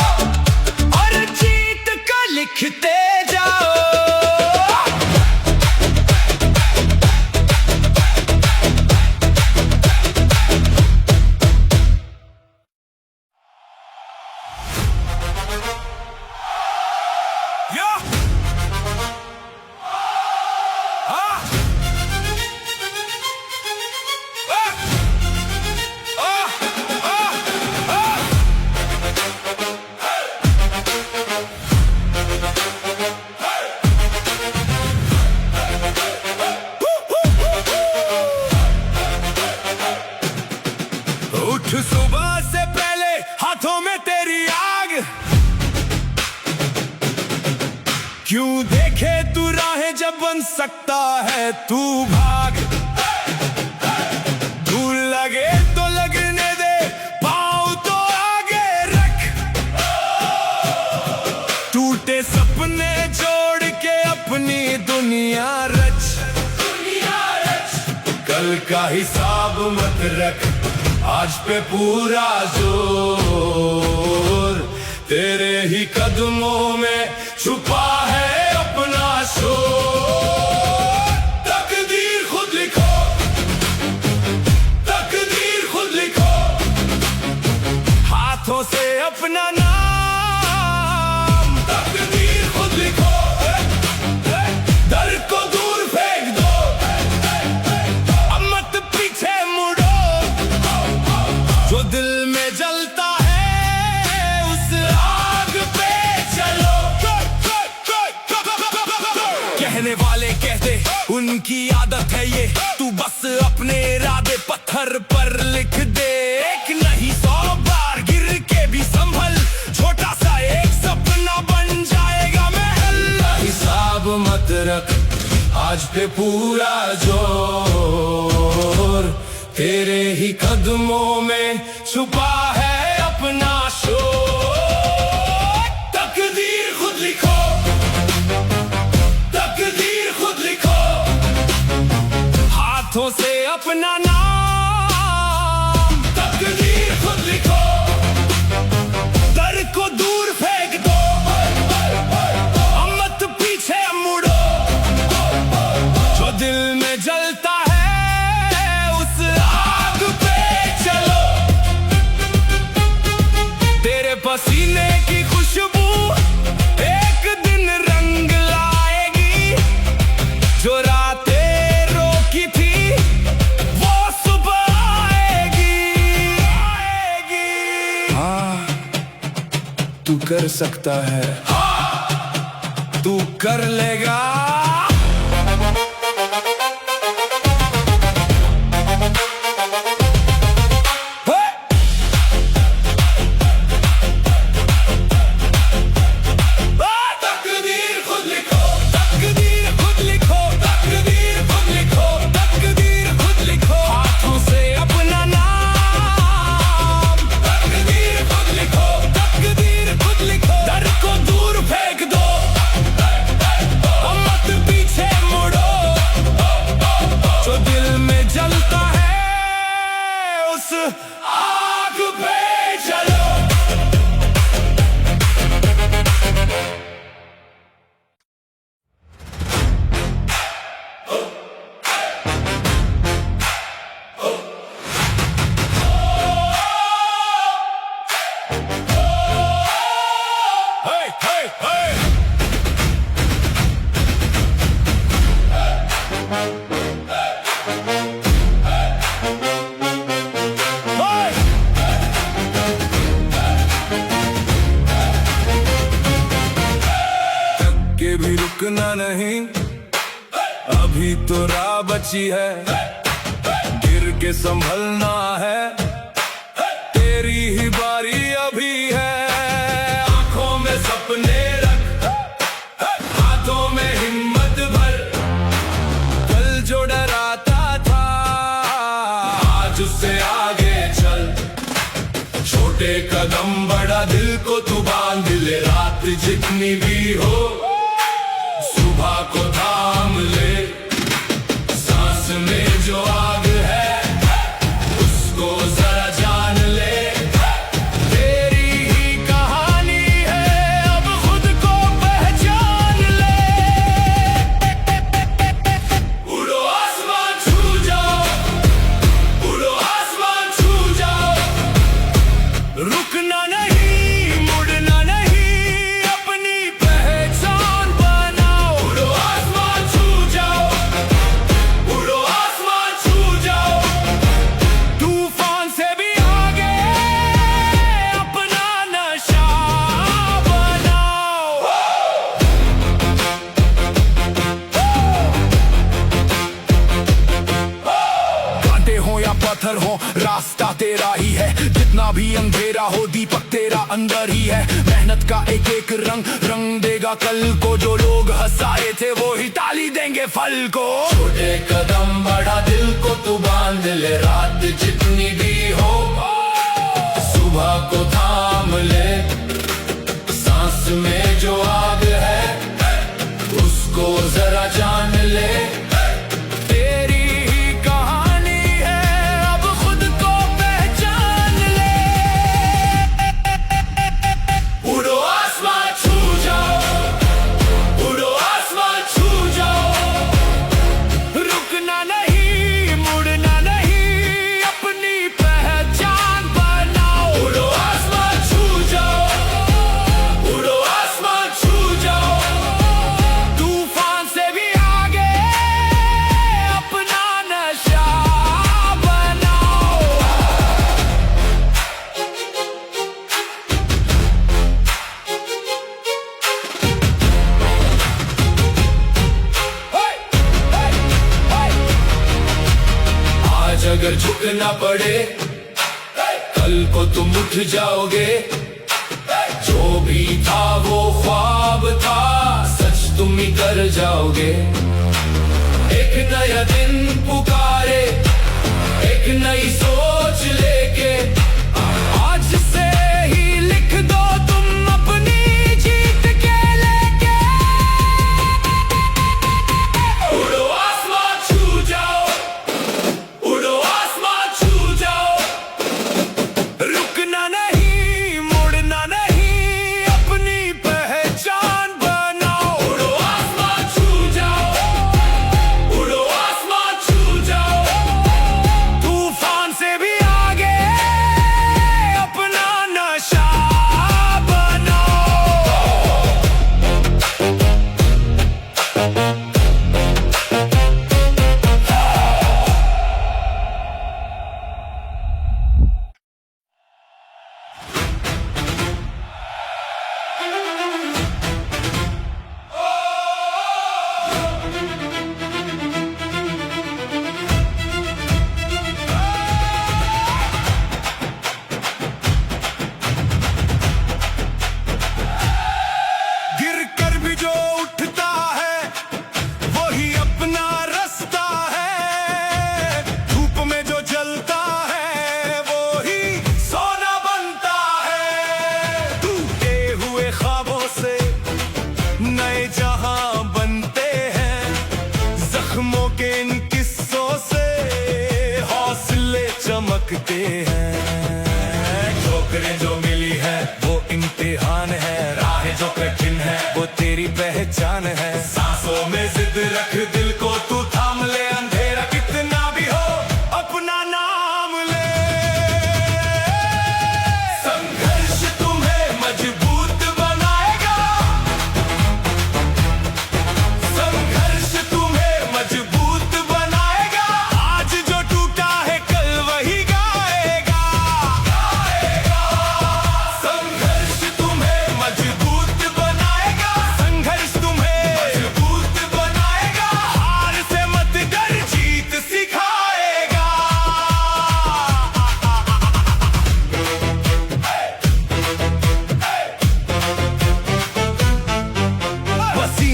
और जीत को लिखते जाओ। Yeah! Ah! उठ सुबह से पहले हाथों में तेरी आग, क्यों देखे तू राहें जब बन सकता है तू भाग। दूर लगे तो लगने दे, पाँव तो आगे रख। टूटे सपने जोड़ के अपनी दुनिया रच। कल का हिसाब मत रख, आज पे पूरा जोर। तेरे ही कदमों में छुपा है अपना शोर। तकदीर खुद लिखो, तकदीर खुद लिखो। हाथों से अपना नाम, तकदीर खुद लिखो। डर को दूर फेंक दो, अब मत पीछे मुड़ो। जो दिल में जलता है उस आग पे चलो। कहने वाले कहते उनकी आदत है ये, तू बस अपने इरादे पत्थर पर लिख दे। एक नहीं 100 बार गिर के भी संभल, छोटा सा एक सपना बन जाएगा महल। हिसाब मत रख, आज पे पूरा जोर। तेरे ही कदमों में छुपा है अपना शोर। तकदीर खुद लिखो, तकदीर खुद लिखो। हाथों से अपना नाम, तकदीर खुद लिखो। डर को दूर फेंक दो, अब मत पीछे मुड़ो। जो दिल में जलता है उस आग पे चलो। तेरे पसीने की खुशबू एक दिन रंग लाएगी। जो रातें रोकी थी वो सुबह आएगी। हाँ, तू कर सकता है, हाँ, तू कर लेगा। तकदीर खुद लिखो, तकदीर खुद लिखो, तकदीर खुद लिखो। रुकना नहीं, अभी तो राह बची है, गिर के संभलना है, तेरी ही बारी अभी है। आंखों में सपने रख, हाथों में हिम्मत भर, कल जो डराता था आज उससे आगे चल। छोटे कदम बड़ा दिल को तू बांध ले, रात जितनी भी हो सुबह को थाम ले। सांस में जो आग है उसको जरा जान ले, तेरी ही कहानी है अब खुद को पहचान ले। उड़ो आसमान छू जाओ, उड़ो आसमान छू जाओ, रुकना नहीं, मुड़ना नहीं, अपनी पहचान बनाओ। उड़ो आसमान छू जाओ, उड़ो आसमान छू जाओ, तूफान से भी आगे अपना नशा बनाओ। कांटे हो या पत्थर हो रास्ता तेरा ही है, जितना भी अंधेरा हो दीपक तेरा अंदर ही है। मेहनत का एक एक रंग रंग देगा कल को, जो लोग हंसाए थे वो ही ताली देंगे फल को। छोटे कदम बड़ा दिल को तू बांध ले, रात जितनी भी हो सुबह को थाम ले। सांस में जो आग है उसको जरा जान ले, तेरी ही कहानी है अब खुद को पहचान ले। उड़ो आसमान छू जाओ, उड़ो आसमान छू जाओ, रुकना नहीं, मुड़ना नहीं, अपनी पहचान बनाओ। उड़ो आसमान छू जाओ, उड़ो आसमान छू जाओ, तूफान से भी आगे अपना नशा बनाओ। आज अगर झुकना पड़े कल को तुम उठ जाओगे, जो भी था वो ख्वाब था सच तुम ही कर जाओगे। एक नया दिन पुकारे, एक नई सोच लेके, आज से ही लिख दो तुम अपनी जीत के लेके। उड़ो आसमान छू जाओ, उड़ो आसमान छू जाओ, रुकना नहीं, मुड़ना नहीं, अपनी पहचान बनाओ। उड़ो आसमान छू जाओ, उड़ो आसमान छू जाओ, तूफान से भी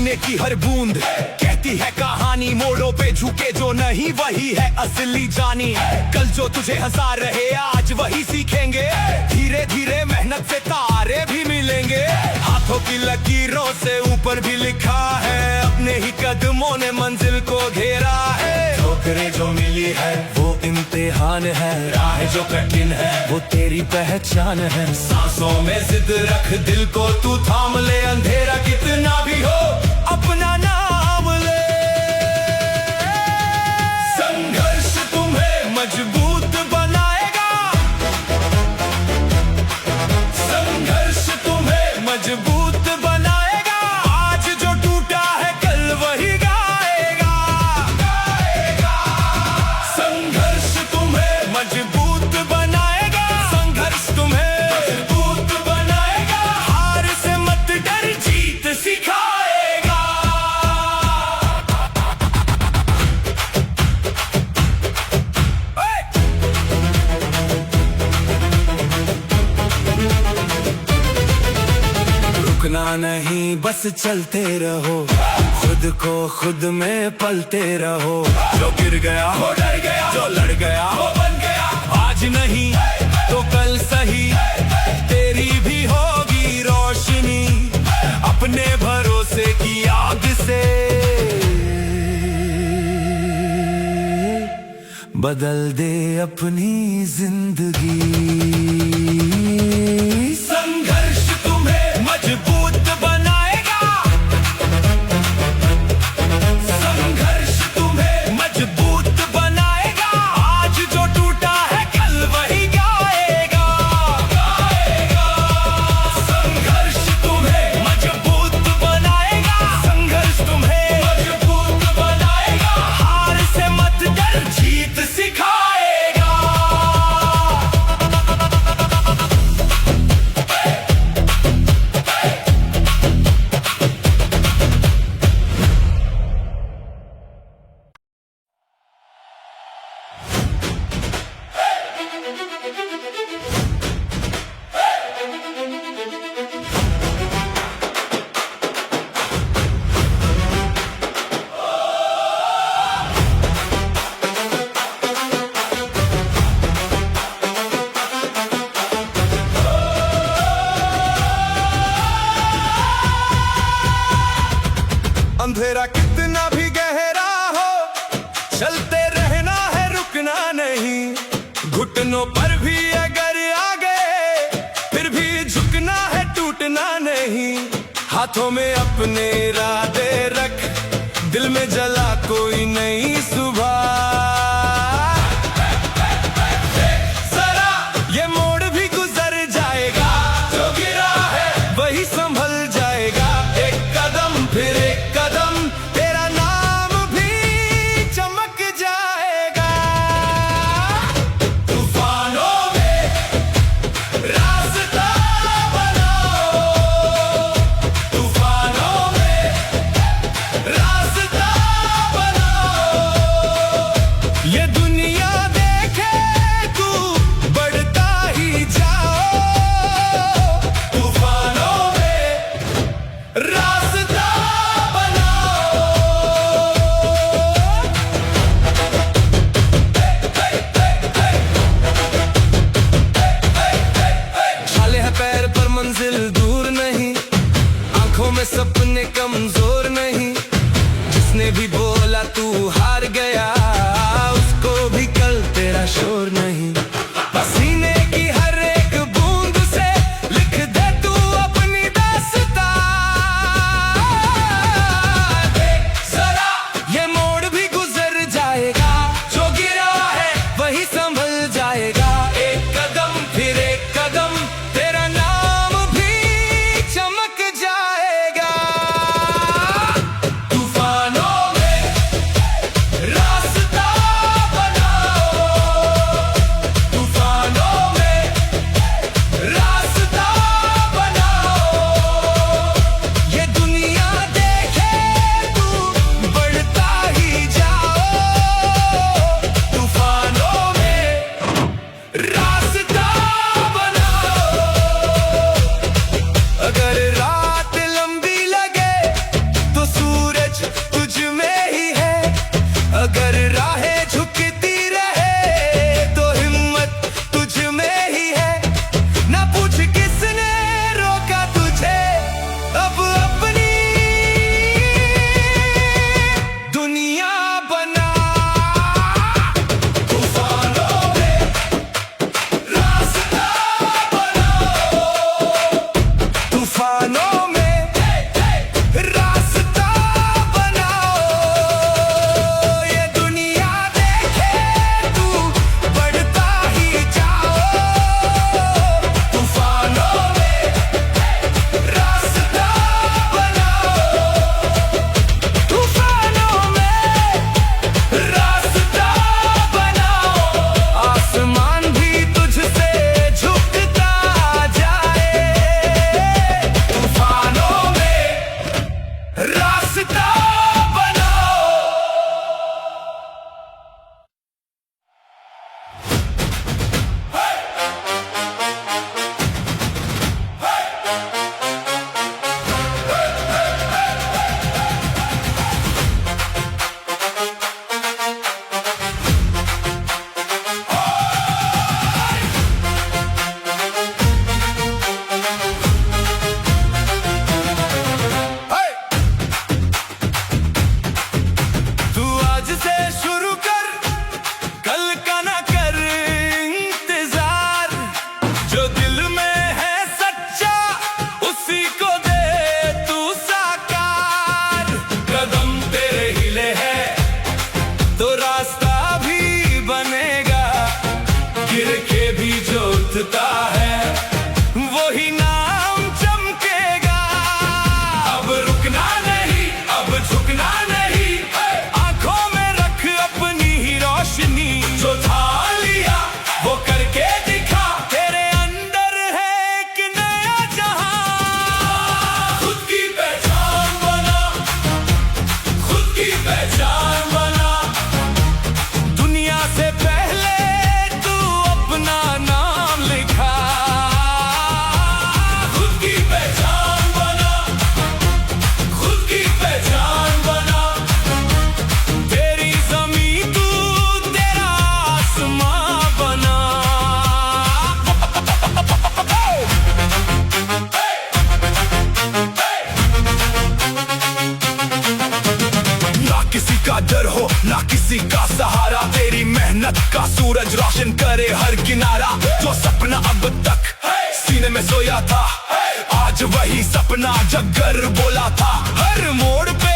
सीने की हर बूंद कहती है कहानी, मोड़ों पे झुके जो नहीं वही है असली जानी। कल जो तुझे हंसा रहे आज वही सीखेंगे, धीरे धीरे मेहनत से तारे भी मिलेंगे। हाथों की लकीरों से ऊपर भी लिखा है, अपने ही कदमों ने मंजिल को घेरा है। ठोकरें जो मिली है वो इम्तिहान है, राह जो कठिन है वो तेरी पहचान है। सांसों में जिद रख, दिल को तू थाम ले, अंधेरा कितना भी हो अपना नाम ले। संघर्ष तुम्हें मजबूत बनाएगा, संघर्ष तुम्हें मजबूत बनाएगा। आज जो टूटा है कल वही गाएगा, गाएगा। संघर्ष तुम्हें मजबूत बनाएगा, संघर्ष तुम्हें मजबूत बनाएगा। हार से मत डर, जीत सिखाएगा। रुकना नहीं बस चलते रहो, खुद को खुद में पलते रहो। जो गिर गया वो डर गया, जो लड़ गया वो बन गया। आज नहीं तो कल सही तेरी भी होगी रोशनी, अपने भरोसे की आग से बदल दे अपनी जिंदगी। संघर्ष तुम्हें मजबूत बनाएगा, संघर्ष तुम्हें मजबूत बनाएगा। आज जो टूटा है कल वही गाएगा, गाएगा। संघर्ष तुम्हें मजबूत बनाएगा, संघर्ष तुम्हें मजबूत बनाएगा। हार से मत डर, जीत सिखाएगा। अंधेरा कितना भी गहरा हो, चलते रहना है रुकना नहीं। घुटनों पर भी अगर आ गए फिर भी झुकना है, टूटना नहीं। हाथों में अपने इरादे रख, दिल में जला कोई नई सुबह। जरा ये मोड़ भी गुजर जाएगा, जो गिरा है वही संभल जाएगा। एक कदम फिर एक कदम, तेरा नाम भी चमक जाएगा। तूफानों में रास्ता बनाओ, तूफानों में रास्ता बनाओ। ये दुनिया देखे तू बढ़ता ही जाओ, तूफानों में रास्ता पैर पर मंजिल दूर नहीं, आंखों में सपने कमजोर नहीं। जिसने भी बोला तू हार गया, उसको भी कल तेरा शोर नहीं। पसीने की हर एक बूंद से लिख दे तू अपनी दास्तां। जरा ये मोड़ भी गुजर जाएगा, जो गिरा है वही संभल जाएगा। एक कदम फिर एक कदम, तेरा नाम भी चमक जाएगा। तूफानों में का डर हो ना किसी का सहारा, तेरी मेहनत का सूरज रोशन करे हर किनारा। जो सपना अब तक सीने में सोया था, आज वही सपना जग कर बोला था। हर मोड़ पे